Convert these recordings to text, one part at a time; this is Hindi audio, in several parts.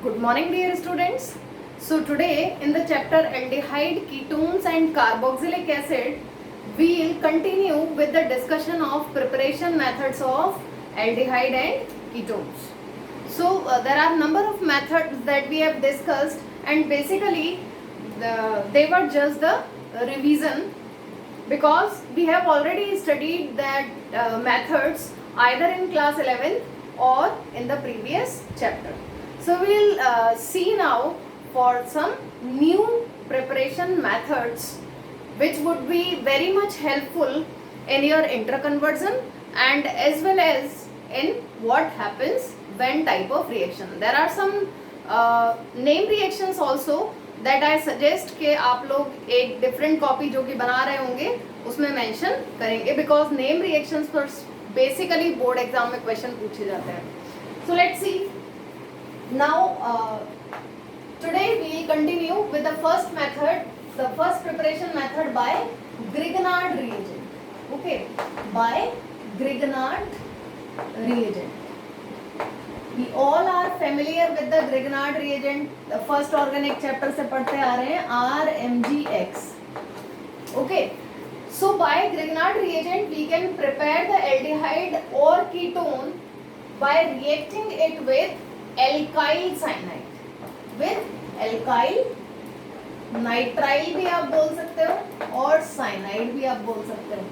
Good morning, dear students. So today in the chapter aldehyde, ketones and carboxylic acid, we will continue with the discussion of preparation methods of aldehyde and ketones. So there are number of methods that we have discussed, and basically they were just the revision, because we have already studied that methods either in class 11 or in the previous chapter. So we'll see now for some new preparation methods which would be very much helpful in your interconversion and as well as in what happens when type of reaction. There are some name reactions also that I suggest कि आप लोग एक different copy जो कि बना रहे होंगे उसमें mention करेंगे, because name reactions पर basically board exam में question पूछे जाते हैं. So let's see. Now today we will continue with the first method, the first preparation method by Grignard reagent. Okay, by Grignard reagent. We all are familiar with the Grignard reagent. The first organic chapter से पढ़ते आ रहे हैं RMGX. Okay, so by Grignard reagent we can prepare the aldehyde or ketone by reacting it with alkyl cyanide, with alkyl nitrile भी आप बोल सकते हो और cyanide भी आप बोल सकते हो.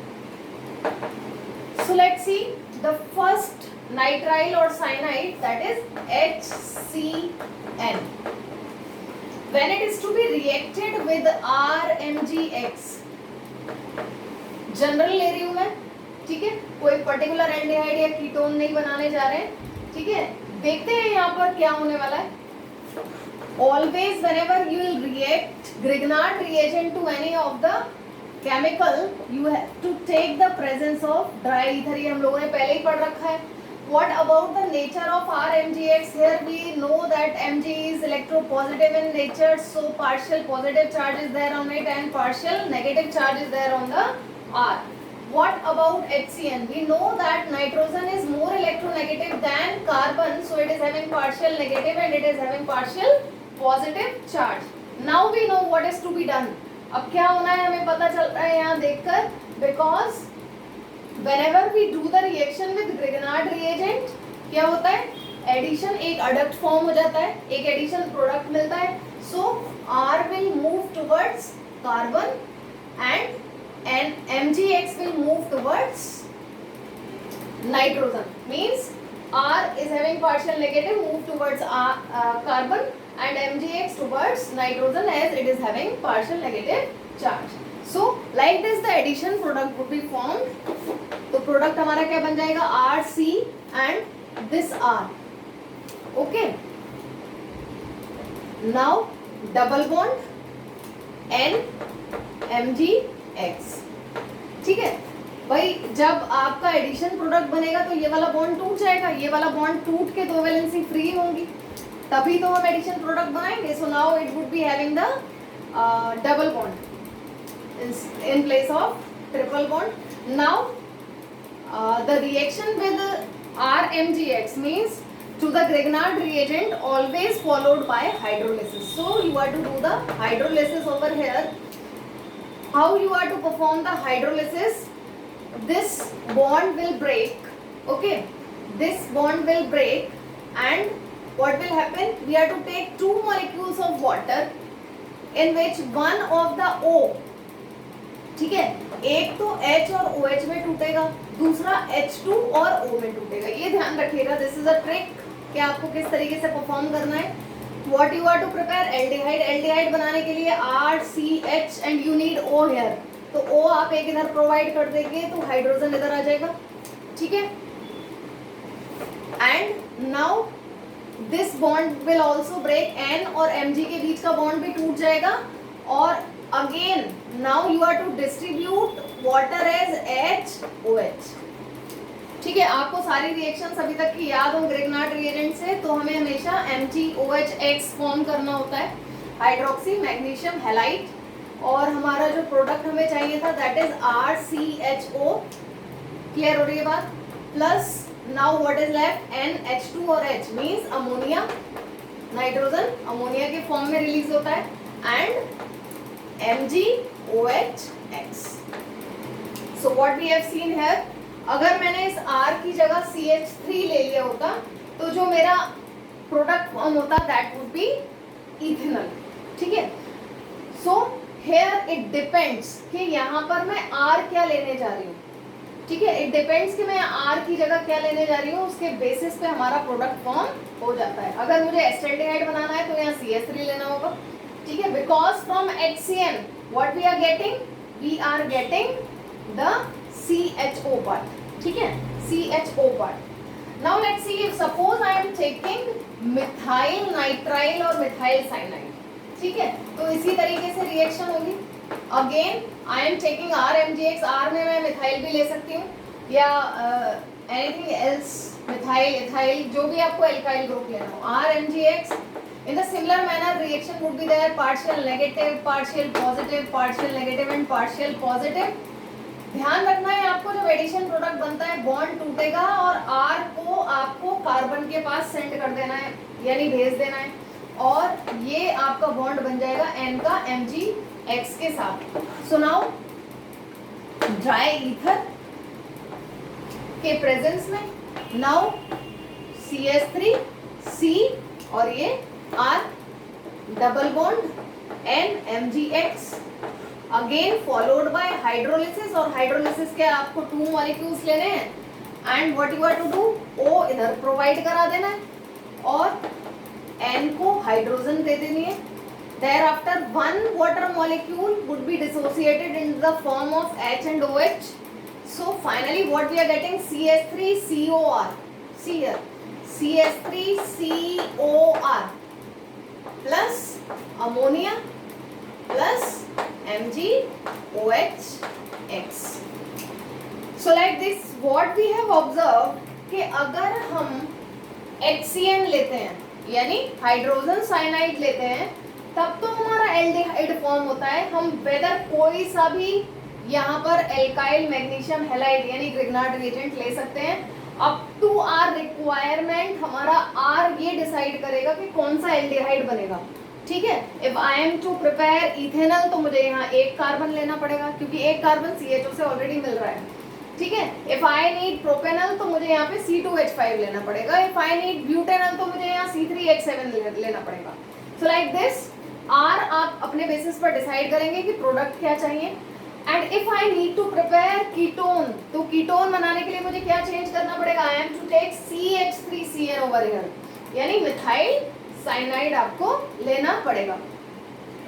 So let's see the first nitrile or cyanide, that is HCN. When it is to be reacted with RMGX, general ले रही हूं मैं, ठीक है, कोई पर्टिकुलर एल्डिहाइड या कीटोन नहीं बनाने जा रहे हैं, ठीक है. देखते हैं यहाँ पर क्या होने वाला है. Always whenever you will react Grignard reagent to any of the chemical, you have to take the presence of dry ether. ये हम लोगों ने पहले ही पढ़ रखा है. What about the nature of RMGX? Here we know that Mg is electropositive in nature, so partial positive charge is there on it and partial negative charge is there on the R. What about HCN? We know that nitrogen is more electronegative than carbon, so it is having partial negative and it is having partial positive charge. Now we know what is to be done. अब क्या होना है हमें पता चल रहा है यहाँ देखकर, because whenever we do the reaction with Grignard reagent, क्या होता है, एडिशन एक अडक्ट फॉर्म हो जाता है, एक एडिशन प्रोडक्ट मिलता है. So R will move towards carbon and MgX will move towards nitrogen. Means R is having partial negative, move towards carbon, and MgX towards nitrogen as it is having partial negative charge. So like this the addition product would be formed. तो प्रोडक्ट हमारा क्या बन जाएगा, RC and this R. Okay. Now double bond N MgX. ठीक है भाई, जब आपका एडिशन प्रोडक्ट बनेगा तो ये वाला बॉन्ड टूट जाएगा, ये वाला बॉन्ड टूट के दो वैलेंसी फ्री होंगी, तभी तो हम एडिशन प्रोडक्ट बनाएंगे. So now it would be having the double bond in place of triple bond. Now the reaction with RMGX means to the Grignard reagent always followed by hydrolysis. So you are to do the hydrolysis over here. How you are to perform the hydrolysis? This bond will break. Okay, this bond will break, and what will happen? We are to take two molecules of water in which one of the O, ठीक है, एक तो H और OH में टूटेगा, दूसरा H2 और O में टूटेगा. ये ध्यान रखिएगा. दिस इज अ ट्रिक कि आपको किस तरीके से परफॉर्म करना है. What you are to prepare aldehyde. Aldehyde बनाने के लिए RCH and you need O here. तो O आप एक इधर प्रोवाइड कर देंगे तो हाइड्रोजन इधर आ जाएगा, ठीक है. And now this bond will also break, N और Mg के बीच का बॉन्ड भी टूट जाएगा. और again now you are to distribute water as HOH. ठीक है, आपको सारी रिएक्शंस अभी तक की याद हो ग्रिग्नार्ड रिएजेंट से, तो हमें हमेशा MgOHX फॉर्म करना होता है, हाइड्रोक्सी मैग्नीशियम हैलाइड, और हमारा जो प्रोडक्ट हमें चाहिए था दैट इज RCHO. क्लियर हो रही है बात? Plus now what is left, NH2 और H means ammonia. Nitrogen ammonia के फॉर्म में रिलीज होता है, and MgOH. So what we have seen here, अगर मैंने इस R की जगह CH3 ले लिया होता तो जो मेरा प्रोडक्ट फॉर्म होता दैट वुड बी इथेनॉल. ठीक है. सो हियर इट डिपेंड्स कि यहाँ पर मैं R क्या लेने जा रही हूँ. ठीक है, इट डिपेंड्स कि मैं R की जगह क्या लेने जा रही हूँ, उसके बेसिस पे हमारा प्रोडक्ट फॉर्म हो जाता है. अगर मुझे एस्टल्डिहाइड बनाना है तो यहाँ CH3 लेना होगा. ठीक है, because from HCN what we are getting, we are getting the CHO part. ठीक है, CHO part. Now let's see if suppose I am taking methyl nitrile और मिथाइल साइनाइड. ठीक है, तो इसी तरीके से रिएक्शन होगी. Again I am taking RMgX. R में मैं मिथाइल भी ले सकती हूँ या एनीथिंग एल्स, मिथाइल इथाइल, जो भी आपको एल्काइल ग्रुप लेना हो. RMgX in the similar manner reaction would be there, partial negative, partial positive, partial negative and partial positive. ध्यान रखना है आपको, जब एडिशन प्रोडक्ट बनता है बॉन्ड टूटेगा और R को आपको कार्बन के पास सेंड कर देना है, यानी भेज देना है, और ये आपका बॉन्ड बन जाएगा N का MgX के साथ. सो नाउ ड्राई ईथर के प्रेजेंस में नाउ CH3 C और ये R double bond NMgX again followed by hydrolysis. और हाइड्रोलिसिस के आपको 2 मॉलिक्यूल्स लेने हैं, and what you are to do, O इधर प्रोवाइड करा देना है और N को हाइड्रोजन दे देनी है. Thereafter one water molecule would be dissociated in the form of H and OH. So finally what we are getting, CH3COR. See here, CH3COR plus ammonia plus MgOHX. So like this what we have observed कि अगर हम HCN लेते हैं यानी हाइड्रोजन साइनाइड लेते हैं तब तो हमारा एल्डिहाइड फॉर्म होता है. हम वेदर कोई सा भी यहाँ पर एल्काइल मैग्नीशियम हैलाइड यानी ग्रिग्नार्ड रिएजेंट ले सकते हैं. अप टू आर रिक्वायरमेंट हमारा R ये डिसाइड करेगा कि कौन सा एल्डिहाइड बनेगा. ठीक है, if I am to prepare ethanol तो मुझे यहाँ एक कार्बन लेना पड़ेगा क्योंकि एक कार्बन CHO से ऑलरेडी मिल रहा है. ठीक है, इफ आई नीड प्रोपेनॉल तो मुझे यहाँ पे C2H5 लेना पड़ेगा. इफ आई नीड ब्यूटेनॉल तो मुझे यहाँ C3H7 लेना पड़ेगा. सो लाइक दिस R आप अपने बेसिस पर डिसाइड करेंगे कि प्रोडक्ट क्या चाहिए. And if I need to prepare ketone तो कीटोन बनाने के लिए मुझे क्या चेंज करना पड़ेगा, I am to take CH3CN over here, यानी मिथाइल साइनाइड आपको लेना पड़ेगा.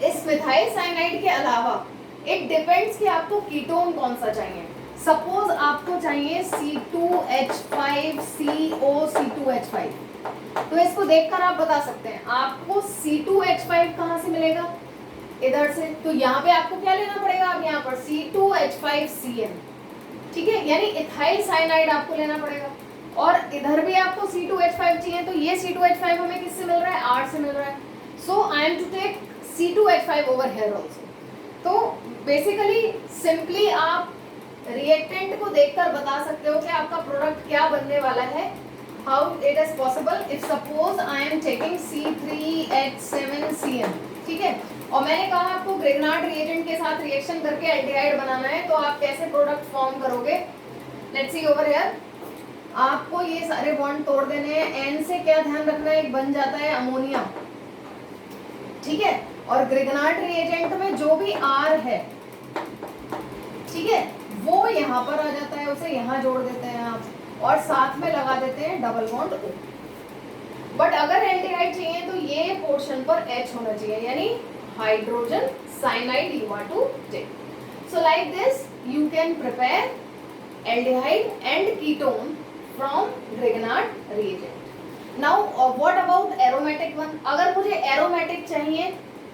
इस मिथाइल साइनाइड के अलावा इट डिपेंड्स कि आपको कीटोन कौन सा चाहिए. सपोज आपको चाहिए C2H5CO C2H5, तो इसको देखकर आप बता सकते हैं आपको C2H5 कहाँ से मिलेगा, इधर से. तो यहाँ पे आपको क्या लेना पड़ेगा, अब यहाँ पर C2H5CN. ठीक है, यानी इथाइल साइनाइड आपको लेना पड़ेगा. और इधर भी आपको C2H5 चाहिए तो ये C2H5 हमें किससे मिल रहा है, R से मिल रहा है. So I am to take C2H5 over here also. तो बेसिकली सिंपली आप रिएक्टेंट को देखकर बता सकते हो कि आपका प्रोडक्ट क्या बनने वाला है. How it is possible, if suppose I am taking C3H7CN. ठीक है, और मैंने कहा आपको ग्रिग्नार्ड रिएजेंट के साथ रिएक्शन करके एल्डिहाइड बनाना है, तो आप कैसे प्रोडक्ट फॉर्म करोगे. लेट्स सी ओवर हियर, आपको ये सारे बॉन्ड तोड़ देने हैं. N से क्या ध्यान रखना है, एक बन जाता है अमोनिया. ठीक है, और ग्रिग्नार्ड रिएजेंट में जो भी R है, ठीक है, वो यहाँ पर आ जाता है, उसे यहाँ जोड़ देते हैं आप और साथ में लगा देते हैं डबल बॉन्ड O. बट अगर एल्डिहाइड चाहिए तो ये पोर्शन पर H होना चाहिए, यानी hydrogen cyanide you want to take. So like this you can prepare aldehyde and ketone from Grignard reagent. Now what about aromatic one? अगर मुझे aromatic चाहिए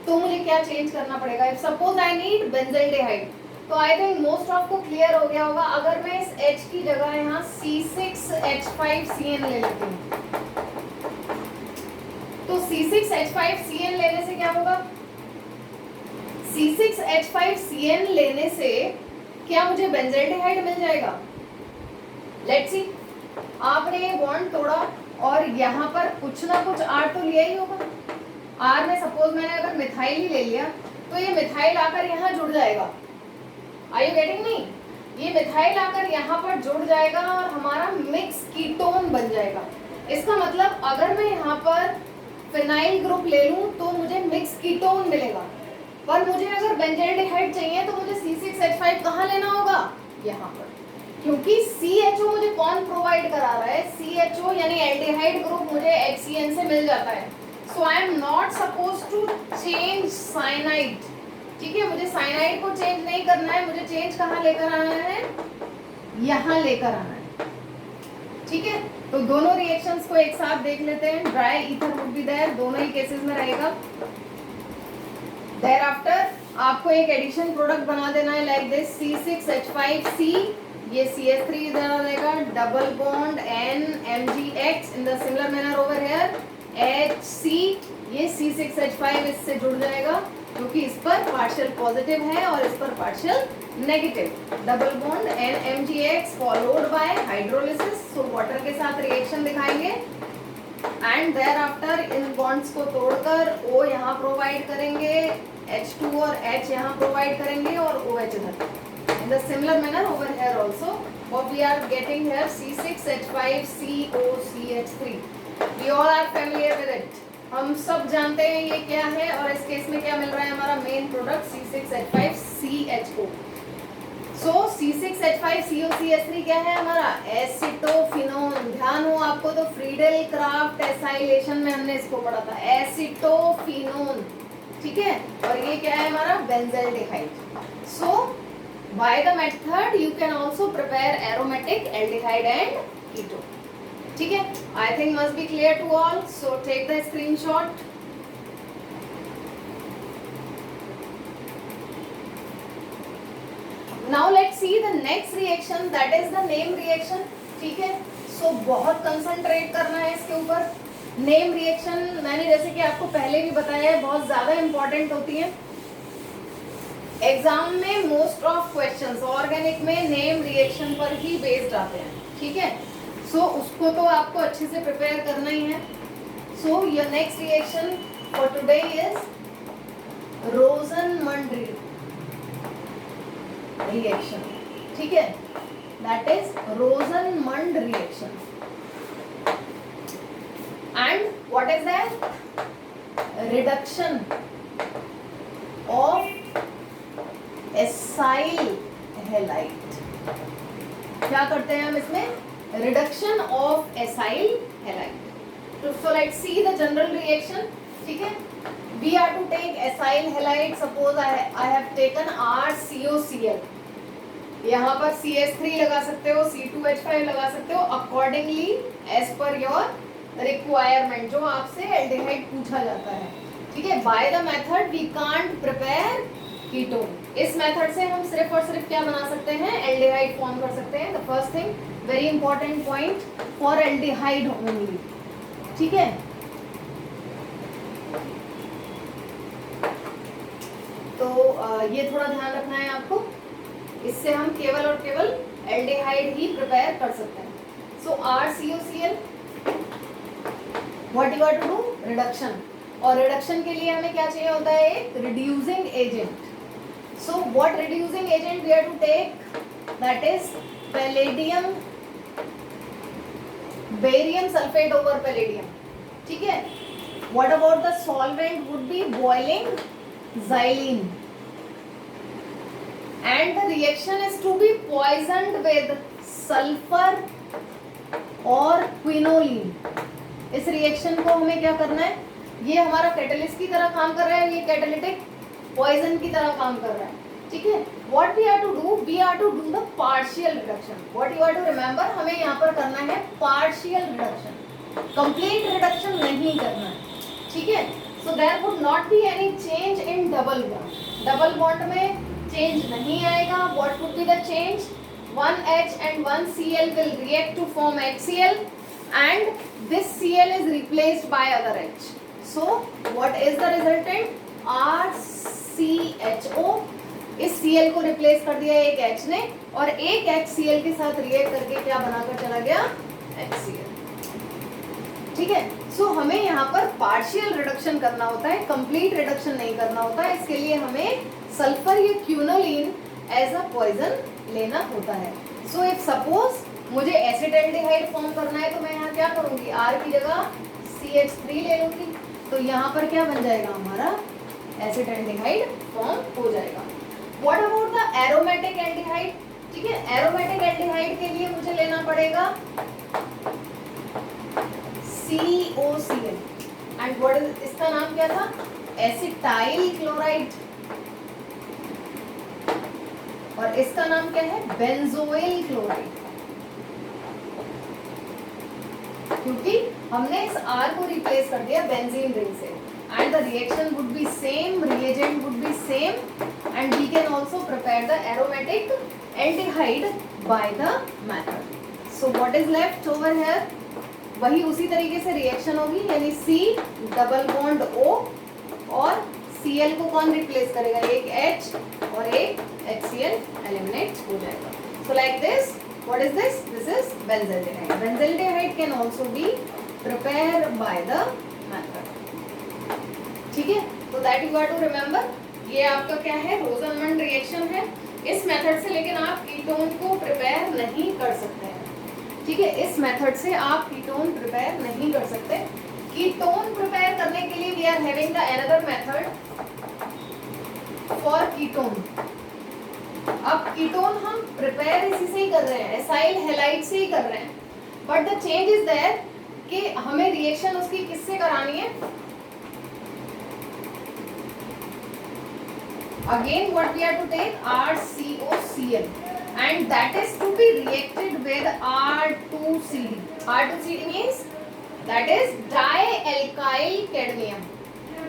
तो मुझे क्या चेंज करना पड़ेगा. If suppose I need benzaldehyde, तो आई थिंक मोस्ट ऑफ को क्लियर हो गया होगा. अगर मैं इस H की जगह यहाँ C6H5CN ले लेती हूँ तो C6H5CN लेने से क्या होगा, C6H5CN लेने से क्या मुझे बेंजल्डेहाइड मिल जाएगा. लेट्स सी, आपने ये बॉन्ड तोड़ा और यहाँ पर कुछ ना कुछ R तो लिया ही होगा. R में सपोज मैंने अगर मिथाइल ही ले लिया तो ये मिथाइल आकर यहाँ जुड़ जाएगा। Are you getting me? ये मिथाइल आकर यहाँ पर जुड़ जाएगा और हमारा मिक्स कीटोन बन जाएगा। इसका मतलब अगर मैं यहाँ पर फिनाइल ग्रुप ले लूँ तो मुझे मिक्स कीटोन मिलेगा, पर मुझे अगर बेंजाल्डिहाइड चाहिए तो मुझे C6H5 कहाँ लेना होगा? यहाँ पर, क्योंकि CHO मुझे कौन प्रोवाइड करा रहा है? CHO यानी एल्डिहाइड ग्रुप मुझे HCN से मिल जाता है। So I am not suppose to change cyanide. ठीक है, मुझे साइनाइड को चेंज नहीं करना है, मुझे चेंज कहाँ लेकर आना है? यहाँ लेकर आना है। ठीक है, तो दोनों रिएक्शंस को एक साथ देख लेते हैं। Dry ether would be there, दोनों ही केसेस में रहेगा। देयर आफ्टर आपको एक एडिशन प्रोडक्ट बना देना है लाइक दिस C6H5C, ये CH3 इधर आ जाएगा, double bond NMgX in the similar manner over here, HC, ये C6H5 इससे जुड़ जाएगा क्योंकि इस पर पार्शियल पॉजिटिव है और इस पर partial negative. Double bond NMgX followed by hydrolysis, so water के साथ रिएक्शन दिखाएंगे एंड देयर आफ्टर इन बॉन्ड्स को तोड़कर O यहाँ प्रोवाइड करेंगे, H2 और H यहाँ प्रोवाइड करेंगे और OH इधर। In the similar manner over here also, what we are getting here C6H5COCH3. We all are familiar with it. हम सब जानते हैं ये क्या है और इस केस में क्या मिल रहा है हमारा main product C6H5CHO. So C6H5COCH3 क्या है हमारा? एसिटोफिनोन। ध्यान हो आपको तो फ्रीडेल क्राफ्ट एसाइलेशन में हमने इसको पढ़ा था, एसिटोफिनोन। ठीक है, और ये क्या है हमारा? Benzaldehyde. So by the method you can also prepare aromatic aldehyde and ketone. ठीक है, I think must be clear to all. So take the screenshot. Now let's see the next reaction, that is the name reaction. ठीक है, so बहुत कंसंट्रेट करना है इसके ऊपर। नेम रिएक्शन मैंने जैसे कि आपको पहले भी बताया है बहुत ज्यादा इंपॉर्टेंट होती है। एग्जाम में मोस्ट ऑफ क्वेश्चंस ऑर्गेनिक में नेम रिएक्शन पर ही बेस्ड आते हैं। ठीक है, सो उसको तो आपको अच्छे से प्रिपेयर करना ही है। So your next reaction for today is Rosenmund reaction. ठीक है, that is Rosenmund reaction and what is that? Reduction of acyl halide. क्या करते हैं हम इसमें? Reduction of acyl halide. So let's see the general reaction. ठीक है, we are to take acyl halide, suppose I have taken RCOCl, यहाँ पर CH3 लगा सकते हो, C2H5 लगा सकते हो accordingly as per your requirement, जो आपसे एल्डिहाइड पूछा जाता है। ठीक है, by the method we can't prepare ketone. इस मेथड से हम सिर्फ और सिर्फ क्या बना सकते हैं? एल्डिहाइड फॉर्म कर सकते हैं। The first thing, very important point, for aldehyde only. ठीक है, तो ये थोड़ा ध्यान रखना है आपको, इससे हम केवल और केवल एल्डिहाइड ही प्रिपेयर कर सकते हैं। सो RCOCl, what you are to do? Reduction. और रिडक्शन के लिए हमें क्या चाहिए होता है? एक reducing agent. So what reducing agent we are to take? That is palladium, barium sulfate over palladium. ठीक है, what about the solvent? Would be boiling xylene and the reaction is to be poisoned with sulfur और quinoline. इस रिएक्शन को हमें क्या करना है? ये हमारा कैटलिस्ट की तरह काम कर रहा है, ये कैटालिटिक पॉइजन की तरह काम कर रहा है। ठीक है, what we are to do? We are to do the partial reduction. What you are to remember, हमें यहाँ पर करना है पार्शियल रिडक्शन, कंप्लीट रिडक्शन नहीं करना है। ठीक है, so there would not be any change in double bond. Double bond में चेंज नहीं आएगा। What would be the change? 1H and 1Cl will react to form HCl and this Cl is replaced by other H. So what is the resultant? RCHO। इस Cl को रिप्लेस कर दिया एक H ने और एक HCl के साथ रिएक्ट करके क्या बनाकर चला गया? HCl। ठीक है। सो हमें यहाँ पर पार्शियल रिडक्शन करना होता है, कंप्लीट रिडक्शन नहीं करना होता है। इसके लिए हमें सल्फर या क्यूनोलिन एज अ पॉइजन लेना होता है। सो इफ सपोज मुझे एसिटाल्डिहाइड फॉर्म करना है तो मैं यहाँ क्या करूँगी, R की जगह CH3 ले लूँगी, तो यहाँ पर क्या बन जाएगा, हमारा एसिटाल्डिहाइड फॉर्म हो जाएगा। What about the aromatic aldehyde? ठीक है, एरोमेटिक एल्डिहाइड के लिए मुझे लेना पड़ेगा COCl एंड व्हाट इज, इसका नाम क्या था, एसिटाइल क्लोराइड, और इसका नाम क्या है, बेंजोइल क्लोराइड, क्योंकि हमने इस R को रिप्लेस कर दिया बेंजीन रिंग से। And the reaction would be same, reagent would be same, and we can also prepare the aromatic aldehyde by the method. So what is left over here? वही उसी तरीके से रिएक्शन होगी, यानी C डबल बॉन्ड O और Cl को कौन रिप्लेस करेगा, एक H और एक HCl एलिमिनेट हो जाएगा. So like this, what is this? This is benzaldehyde. Benzaldehyde can also be prepared by the method. ठीक है, तो that you have to remember. ये आपका क्या है, रोजनमंड रिएक्शन है. इस मेथड से लेकिन आप कीटोन को प्रिपेयर नहीं कर सकते हैं. ठीक है, इस मेथड से आप कीटोन प्रिपेयर नहीं कर सकते. कीटोन प्रिपेयर करने के लिए we are having the another method for ketone. अब कीटोन हम प्रिपेयर इसी से ही कर रहे हैं, एसाइल हैलाइड से ही कर रहे हैं, but the change is there कि हमें रिएक्शन उसकी किससे करानी है. Again what we have to take, RCOCl, and that is to be reacted with R2CD. R2CD means that is dialkyl cadmium.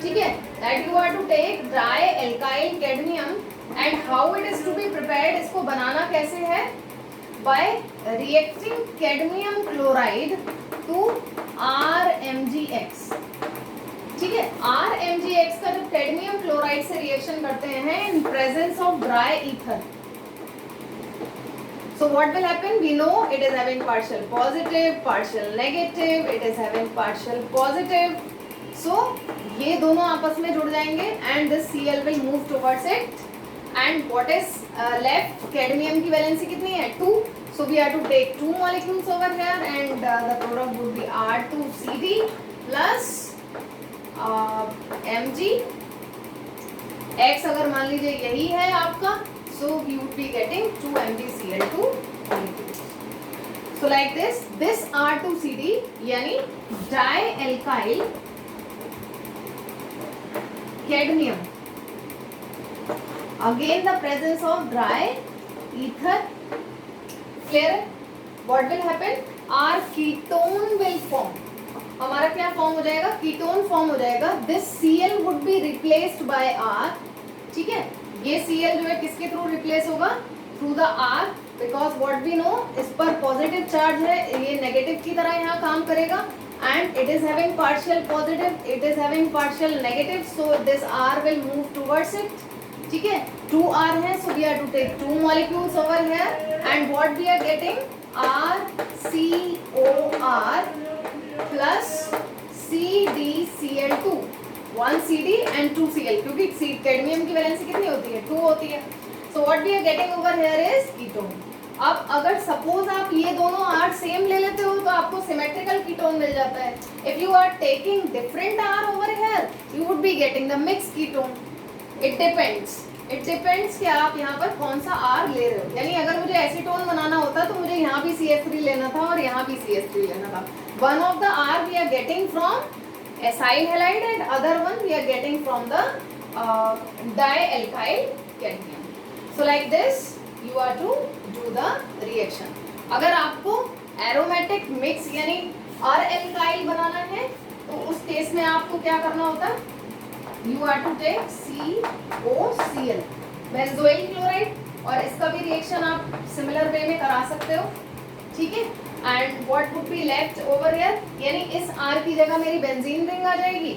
ठीक है, that you have to take dialkyl cadmium, and how it is to be prepared, इसको बनाना कैसे है, by reacting cadmium chloride to RMgX. ठीक है, RMgX का जब कैडमियम क्लोराइड से रिएक्शन करते हैं in presence of dry ether, so what will happen, we know it is having partial positive, partial negative, it is having partial positive, so ये दोनों आपस में जुड़ जाएंगे and this Cl will move towards it, and what is left, cadmium की वैलेंसी कितनी है, 2, so we have to take 2 molecules over here, and the product would be R2CD plus Mg X. अगर मान लीजिए यही है आपका, so you would be getting 2 MgCl2 molecules. So like this R2CD यानी dialkyl cadmium, again the presence of dry ether. Clear? What will happen? Our ketone will form. हमारा क्या फॉर्म हो जाएगा, कीटोन फॉर्म हो जाएगा. This Cl would be replaced by R. ठीक है, ये Cl जो है किसके थ्रू रिप्लेस होगा, through the R, because what we know, इस पर पॉजिटिव चार्ज है, ये नेगेटिव की तरह यहाँ काम करेगा, and it is having partial positive, it is having partial negative, so this R will move towards it. ठीक है, 2R है, so we have to take 2 molecules over here, and what we are getting, RCOR plus CdCl2, 1 CD and 2 Cl, क्योंकि कैडमियम की वैलेंसी कितनी होती है, 2 होती है. So what we are getting over here is ketone. अब अगर सपोज आप ये दोनों R सेम ले लेते हो तो आपको सिमेट्रिकल कीटोन मिल जाता है. If you are taking different R over here, you would be getting the mixed ketone. It depends. It depends कि आप यहाँ पर कौन सा R ले रहे हो. यानी अगर मुझे एसीटोन बनाना होता तो मुझे यहाँ भी CH3 लेना था और यहाँ भी CH3 लेना था. One of the R we are getting from acyl halide and other one we are getting from the dialkyl cadmium. So like this you are to do the reaction. अगर आपको aromatic mix यानी R-alkyl बनाना है तो उस केस में आपको क्या करना होता है, you are to take COCl, benzoyl chloride, और इसका भी रिएक्शन आप सिमिलर वे में करा सकते हो. ठीक है, and what would be left over here, यानी इस R की जगह मेरी बेंजीन रिंग आ जाएगी,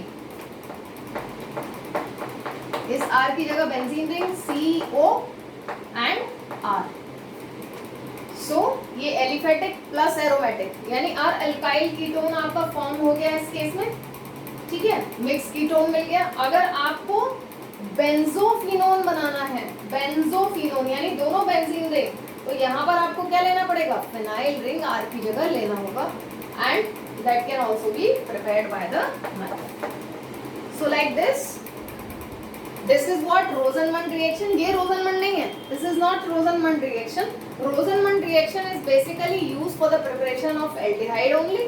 इस R की जगह benzene ring CO and R. सो ये एलिफेटिक प्लस एरोमेटिक यानी आर अल्काइल कीटोन आपका फॉर्म हो गया इस केस में, ठीक है, मिक्स कीटोन मिल गया। अगर आपको बेंजोफिनोन बनाना है, बेंजोफिनोन यानी दोनों बेंजीन रिंग, तो यहाँ पर आपको क्या लेना पड़ेगा, फिनाइल रिंग आर की जगह लेना होगा, and that can also be prepared by the method. So like this is what Rosenmund reaction. ये रोजनमंड नहीं है, this is not Rosenmund reaction. Rosenmund reaction is basically used for the preparation of aldehyde only,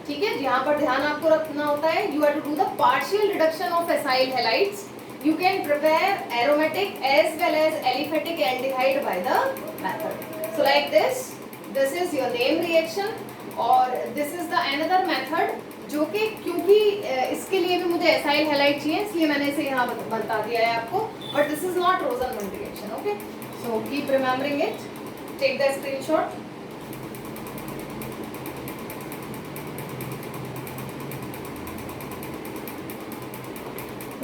ठीक है। यहाँ पर ध्यान आपको रखना होता है, you have to do the partial reduction of acyl halides. You can prepare aromatic as well as aliphatic aldehyde by the method. So like this is your name reaction और this is the another method जो कि क्योंकि इसके लिए भी मुझे एसाइल हैलाइड चाहिए इसलिए मैंने इसे यहाँ बता दिया है आपको, but this is not Rosenmund reaction, okay? So keep remembering it. Take the screenshot.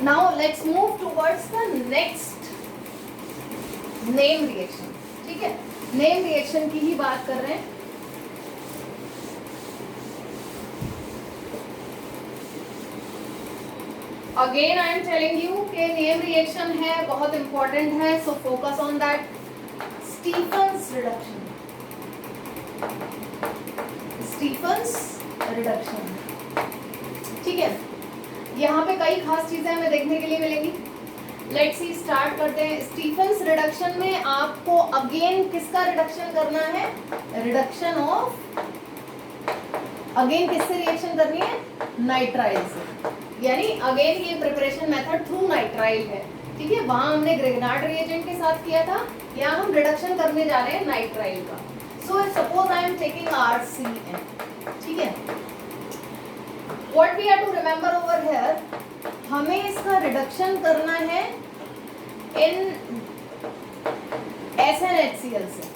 Now let's move towards the next name reaction, ठीक है। name reaction की ही बात कर रहे हैं। Again I am telling you कि name reaction है, बहुत important है, so focus on that. Stephen's reduction, Stephen's reduction, ठीक है। यहाँ पे कई खास चीजें हमें देखने के लिए मिलेंगी। लेट्स सी, स्टार्ट करते हैं। स्टीफन्स रिडक्शन में आपको अगेन किसका रिडक्शन करना है, रिडक्शन ऑफ, अगेन किससे रिएक्शन करनी है, नाइट्राइल से, यानी अगेन ये प्रिपरेशन मेथड थ्रू नाइट्राइल है, ठीक है। वहां हमने ग्रेगनार्ड रिएजेंट के साथ किया था, यहाँ हम रिडक्शन करने जा रहे हैं नाइट्राइल का। So suppose I am taking RCN, ठीक है। What we have to remember over here, हमें इसका रिडक्शन करना है इन SnHCl से,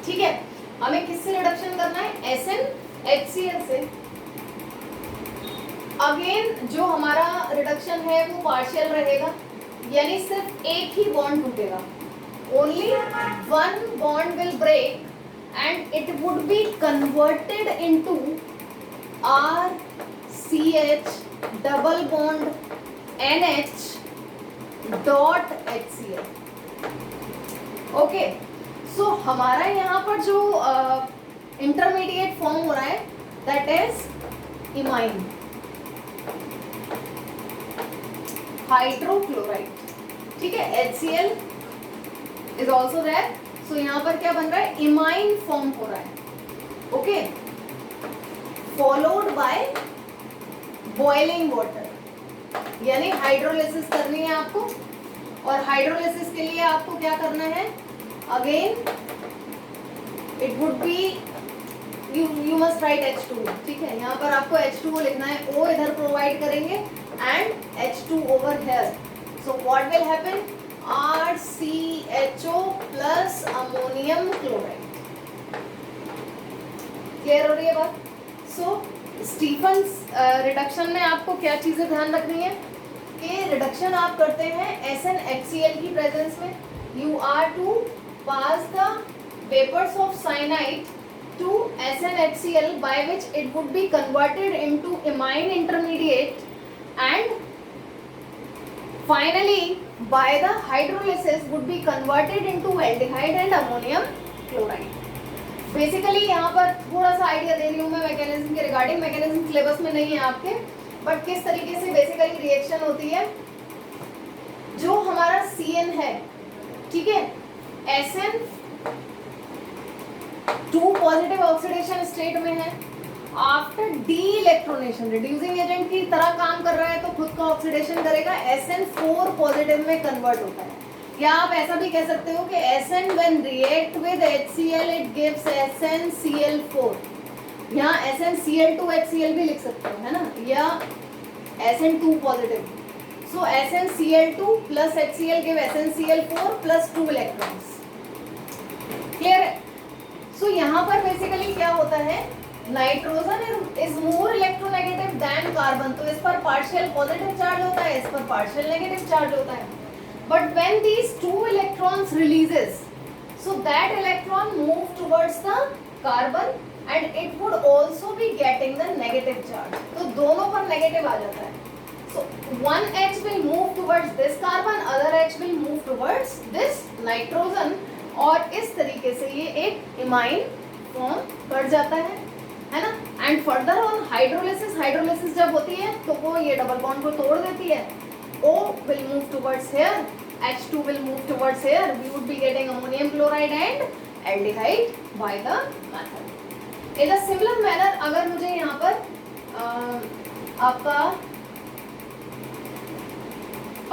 ठीक है। हमें किससे रिडक्शन करना है, SnHCl से। अगेन जो हमारा रिडक्शन है वो पार्शियल रहेगा, यानी सिर्फ एक ही बॉन्ड टूटेगा, only one bond will break and it would be converted into RCH double bond NH dot HCl, okay. So हमारा यहाँ पर जो इंटरमीडिएट फॉर्म हो रहा है दैट इज इमाइन हाइड्रोक्लोराइड, ठीक है। HCl इज ऑल्सो देयर, सो यहाँ पर क्या बन रहा है, इमाइन फॉर्म हो रहा है, okay, followed by boiling water, यानी हाइड्रोलिसिस करनी है आपको। और हाइड्रोलिसिस के लिए आपको क्या करना है, again it would B you must write H2, ठीक है। यहाँ पर आपको H2O लिखना है, O इधर प्रोवाइड करेंगे and H2 over here, so what will happen, RCHO plus ammonium chloride. Clear हो रही है बात। सो स्टीफन्स रिडक्शन में आपको क्या चीजें ध्यान रखनी है कि रिडक्शन आप करते हैं SnHCl की प्रेजेंस में, you are to pass the vapours of cyanide to SnHCl by which it would be converted into imine intermediate and finally by the hydrolysis would be converted into aldehyde and ammonium chloride. Basically यहाँ पर थोड़ा सा आइडिया दे रही हूँ मैं मैकेनिज्म के रिगार्डिंग, मैकेनिज्म सिलेबस में नहीं है आपके, बट किस तरीके से बेसिकली रिएक्शन होती है। जो हमारा CN है, ठीक है, SN2 पॉजिटिव ऑक्सीडेशन स्टेट में है, आफ्टर डी इलेक्ट्रोनेशन रिड्यूसिंग एजेंट की तरह काम कर रहा है तो खुद का ऑक्सीडेशन करेगा, SN4 पॉजिटिव में कन्वर्ट होता है। या आप ऐसा भी कह सकते हो कि SN when react with HCl it gives SnCl4, यहाँ SnCl2HCl भी लिख सकते हो, है ना, या SN2 positive, so SnCl2 plus HCl give SnCl4 plus 2 electrons। Clear है। सो यहाँ पर बेसिकली क्या होता है, nitrogen is more electronegative than carbon, तो इस पर पार्शियल पॉजिटिव चार्ज होता है, इस पर पार्शियल नेगेटिव चार्ज होता है। But when these 2 electrons releases, So that electron move towards the carbon and it would also be getting the negative charge. तो दोनों पर negative आ जाता है. So one H will move towards this carbon, other H will move towards this nitrogen और इस तरीके से ये एक इमाइन फॉर्म कर जाता है ना. एंड फर्दर ऑन हाइड्रोलिसिस जब होती है तो वो ये डबल बॉन्ड को तोड़ देती है. O will move towards here, H2 will move towards here. We would be getting ammonium chloride and aldehyde by the method. In a similar manner, अगर मुझे यहाँ पर आपका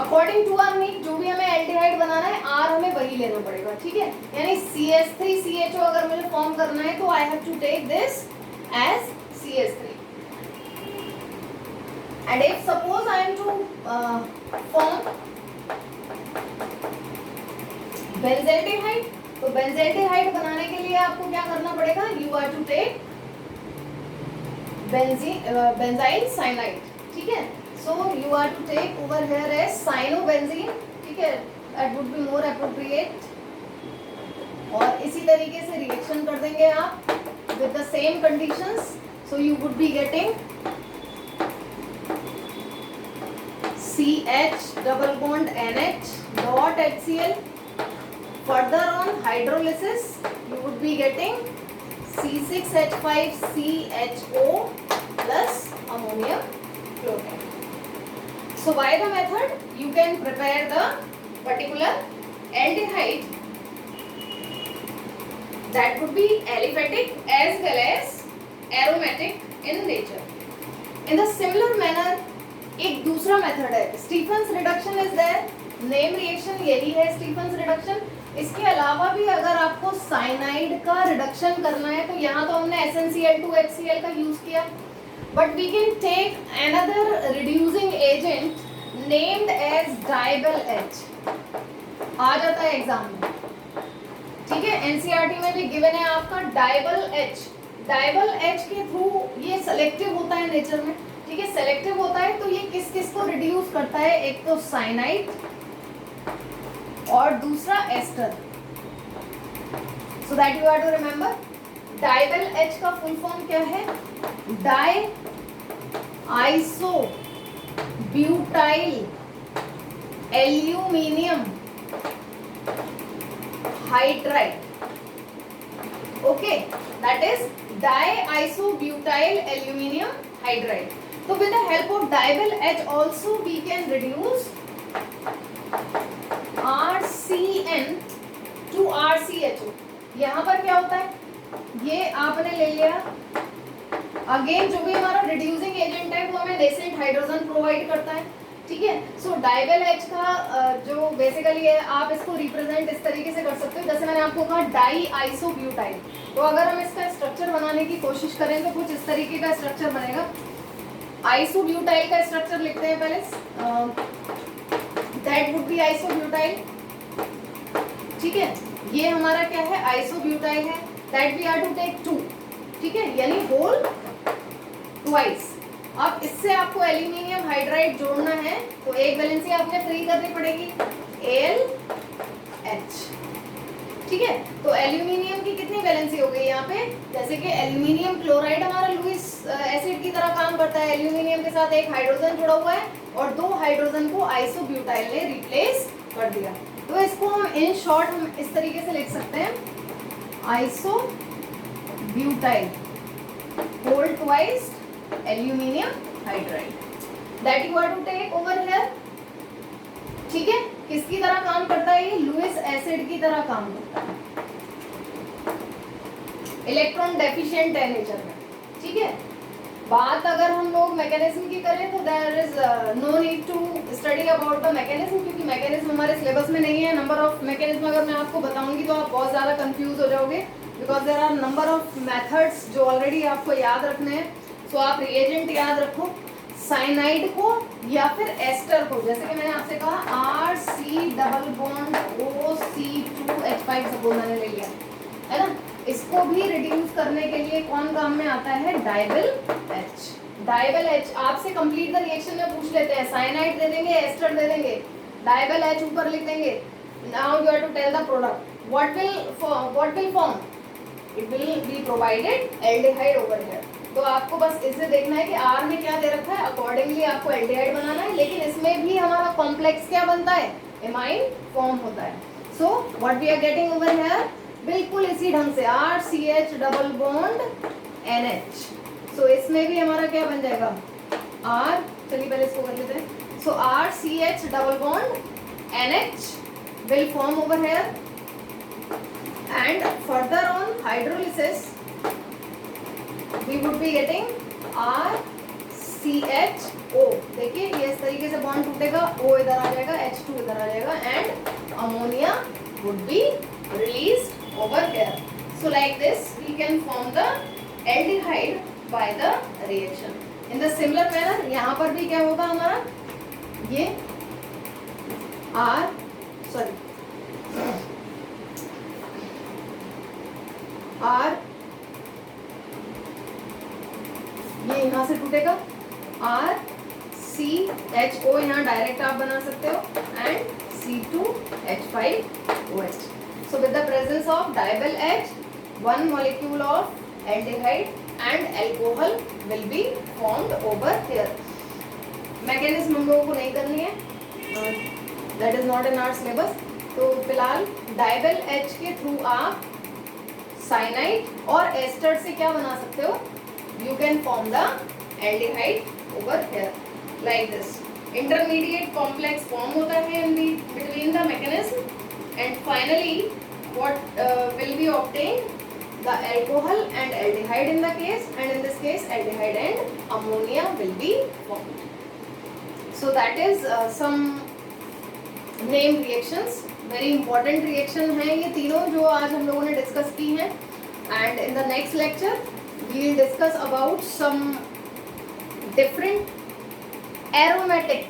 अकॉर्डिंग टू आर नीड जो भी हमें एल्डिहाइड बनाना है R हमें वही लेना पड़ेगा. ठीक है, यानी CH3CHO अगर मुझे फॉर्म करना है तो I have to take this as CH3. And if suppose I am to form benzaldehyde, तो benzaldehyde बनाने के लिए आपको क्या करना पड़ेगा? You are to take benzyl cyanide. ठीक है, so you are to take over here as cyanobenzene. ठीक है, that would be more appropriate. और इसी तरीके से रिएक्शन कर देंगे आप with the same conditions. So you would be getting CH double bond NH dot HCl. Further on hydrolysis you would be getting C6H5CHO plus ammonium chloride. So by the method you can prepare the particular aldehyde that would be aliphatic as well as aromatic in nature. In the similar manner एक दूसरा मेथड है Stephens reduction is there. Name reaction यही है स्टीफन्स रिडक्शन. इसके अलावा भी अगर आपको साइनाइड का रिडक्शन करना है तो यहाँ तो हमने SnCl2HCl का यूज किया, but we can take another reducing agent named as DIBAL H. आ जाता है एग्जाम में. ठीक है, NCERT में भी गिवन है आपका डाइबल H. डाइबल H के थ्रू ये सेलेक्टिव होता है नेचर में. ठीक है, सेलेक्टिव होता है तो ये किस किस को रिड्यूस करता है? एक तो साइनाइड और दूसरा ester. So that you are to remember. DIBAL H का फुल फॉर्म क्या है? Diisobutyl aluminium hydride. Okay, that is diisobutyl aluminium hydride. So with the help of dibyl H also we can reduce RCN to RCHO. यहाँ पर क्या होता है? ये आपने ले लिया. अगेन जो भी हमारा रिड्यूसिंग एजेंट है वो हमें नेसेंट हाइड्रोजन प्रोवाइड करता है. ठीक है, सो डाइबल H का जो बेसिकली है आप इसको रिप्रेजेंट इस तरीके से कर सकते हो जैसे मैंने आपको कहा डाई आइसोब्यूटाइल. तो अगर हम इसका स्ट्रक्चर बनाने की कोशिश करें तो कुछ इस तरीके का स्ट्रक्चर बनेगा. आइसोब्यूटाइल का स्ट्रक्चर लिखते हैं पहले. That would be isobutyl. ठीक है, ये हमारा क्या है? आइसोब्यूटाइल है. That we are to take 2. ठीक है, यानी होल ट्वाइस. अब इससे आपको एल्यूमिनियम हाइड्राइड जोड़ना है तो एक वैलेंसी आपने फ्री करनी पड़ेगी AlH. ठीक है, तो एल्यूमिनियम की कितनी वैलेंसी हो गई यहाँ पे? जैसे कि एल्यूमिनियम क्लोराइड हमारा लुईस एसिड की तरह काम करता है. एल्यूमिनियम के साथ एक हाइड्रोजन जुड़ा हुआ है और 2 हाइड्रोजन को आइसोब्यूटाइल ने रिप्लेस कर दिया. तो इसको हम इन शॉर्ट हम इस तरीके से लिख सकते हैं isobutyl whole twice aluminium hydride. That you are to take over here. ठीक है, किसकी तरह काम करता है? ये लुईस एसिड की तरह काम करता है. इलेक्ट्रॉन डेफिशिएंट है नेचर में. ठीक है, बात अगर हम लोग मैकेनिज्म की करें तो there is no need to study about the mechanism क्योंकि मैकेनिज्म हमारे सिलेबस में नहीं है. नंबर ऑफ मैकेनिज्म अगर मैं आपको बताऊंगी तो आप बहुत ज़्यादा कंफ्यूज हो जाओगे because there are number of methods जो ऑलरेडी आपको याद रखने हैं. सो आप रिएजेंट याद रखो साइनाइड को या फिर एस्टर को. जैसे कि मैंने आपसे कहा RC double bond OC2H5 suppose मैंने ले लिया है ना. इसको भी रिड्यूस करने के लिए कौन काम में आता है? डाइबल H. डाइबल H आपसे कंप्लीट द रिएक्शन में पूछ लेते हैं. साइनाइड दे देंगे, एस्टर दे देंगे, डाइबल H ऊपर लिख देंगे. Now you have to tell the product. what will form? It will be provided aldehyde over here. तो आपको बस इसे देखना है कि R में क्या दे रखा है, अकॉर्डिंगली आपको एल्डिहाइड बनाना है, लेकिन इसमें भी हमारा कॉम्प्लेक्स क्या बनता है, एमाइन फॉर्म होता है. So what we are getting over here, बिल्कुल इसी ढंग से RCH डबल बॉन्ड NH. सो इसमें भी हमारा क्या बन जाएगा, R, चलिए पहले इसको कर लेते हैं. सो RCH double bond NH will form over here, and further on hydrolysis we would be getting RCHO. देखिए ये इस तरीके से बॉन्ड टूटेगा, O इधर आ जाएगा, H2 इधर आ जाएगा, and ammonia would be released over here. So like this we can form the aldehyde by the reaction. In the similar manner यहाँ पर भी क्या होगा हमारा, ये R ये यहाँ से टूटेगा, RCHO यहाँ डायरेक्ट आप बना सकते हो, and C2H5OH. So with the presence of dibyl H, one molecule of aldehyde and alcohol will be formed over here. Mechanism हम लोगों को नहीं करनी है, that is not in our syllabus. तो फिलहाल डायबिल H के थ्रू आप साइनाइड और एस्टर से क्या बना सकते हो, you can form the aldehyde over here like this. Intermediate complex form होता है in the between the mechanism, and finally what will be obtained, the alcohol and aldehyde in the case, and in this case aldehyde and ammonia will be formed. So that is some name reactions. Very important reaction है ये तीनों जो आज हम लोगों ने डिस्कस की हैं. And in the next lecture we will discuss about some different aromatic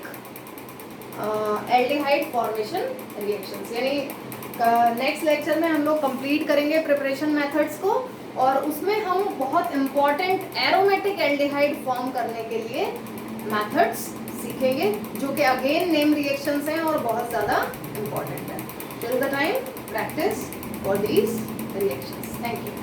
aldehyde formation reactions. यानी नेक्स्ट लेक्चर में हम लोग कंप्लीट करेंगे प्रिपरेशन मेथड्स को, और उसमें हम बहुत इम्पॉर्टेंट एरोमेटिक एल्डिहाइड फॉर्म करने के लिए मेथड्स सीखेंगे, जो कि अगेन नेम रिएक्शंस हैं और बहुत ज़्यादा इम्पॉर्टेंट है. Till the time practice for these reactions. Thank you.